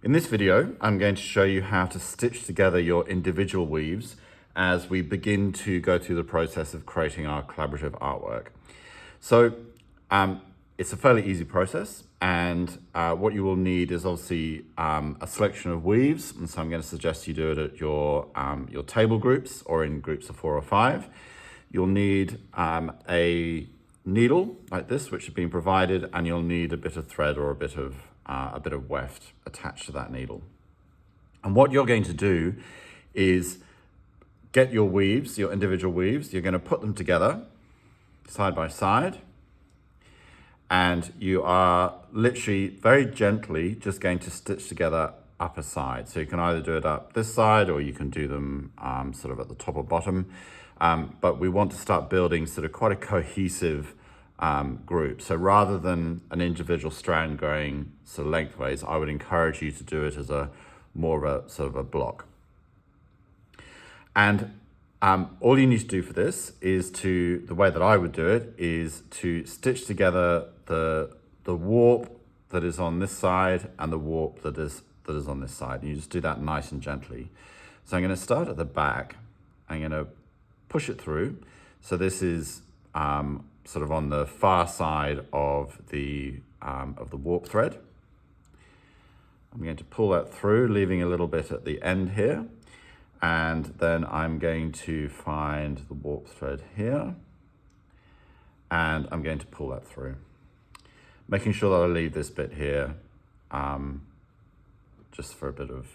In this video, I'm going to show you how to stitch together your individual weaves as we begin to go through the process of creating our collaborative artwork. So it's a fairly easy process, and what you will need is obviously a selection of weaves, and so I'm going to suggest you do it at your table groups or in groups of 4 or 5. You'll need a needle like this, which has been provided, and you'll need a bit of thread or a bit of weft attached to that needle. And what you're going to do is get your weaves, your individual weaves, you're going to put them together side by side, and you are literally very gently just going to stitch together upper side. So you can either do it up this side or you can do them sort of at the top or bottom. But we want to start building sort of quite a cohesive group. So rather than an individual strand going sort of lengthways, I would encourage you to do it as a more of a sort of a block. And all you need to do for this is the way that I would do it is to stitch together the warp that is on this side and the warp that is on this side. And you just do that nice and gently. So I'm going to start at the back. I'm going to push it through. So this is sort of on the far side of the warp thread. I'm going to pull that through, leaving a little bit at the end here. And then I'm going to find the warp thread here. And I'm going to pull that through. Making sure that I leave this bit here just for a bit of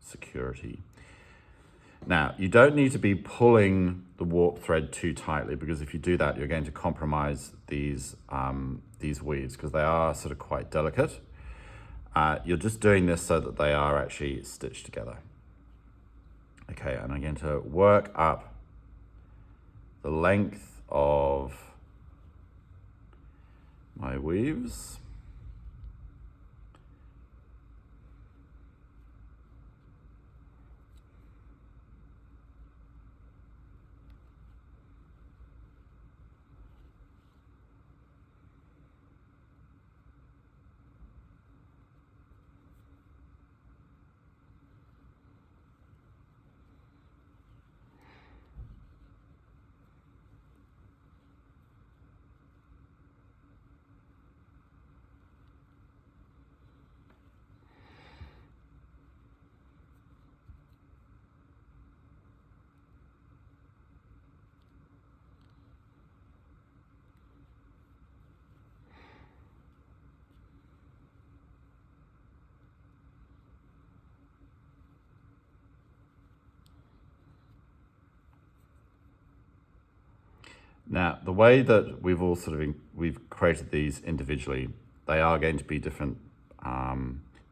security. Now, you don't need to be pulling the warp thread too tightly, because if you do that, you're going to compromise these weaves because they are sort of quite delicate. You're just doing this so that they are actually stitched together. Okay, and I'm going to work up the length of my weaves. Now, the way that we've created these individually, they are going to be different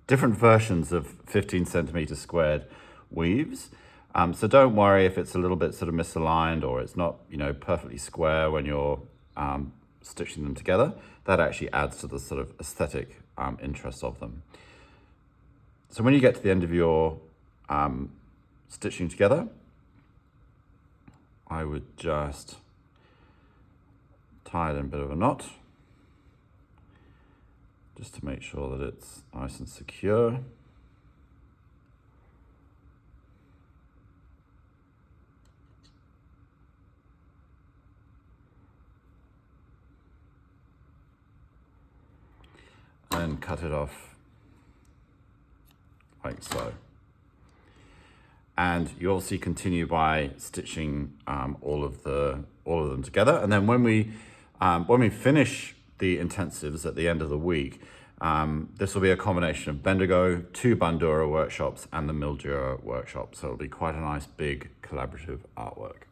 versions of 15 centimeter squared weaves. So don't worry if it's a little bit sort of misaligned or it's not, perfectly square when you're stitching them together. That actually adds to the sort of aesthetic interest of them. So when you get to the end of your stitching together, I would just tie it in a bit of a knot, just to make sure that it's nice and secure. And cut it off like so. And you obviously continue by stitching all of them together. And then when we finish the intensives at the end of the week, this will be a combination of Bendigo, 2 Bandura workshops, and the Mildura workshop. So it'll be quite a nice big collaborative artwork.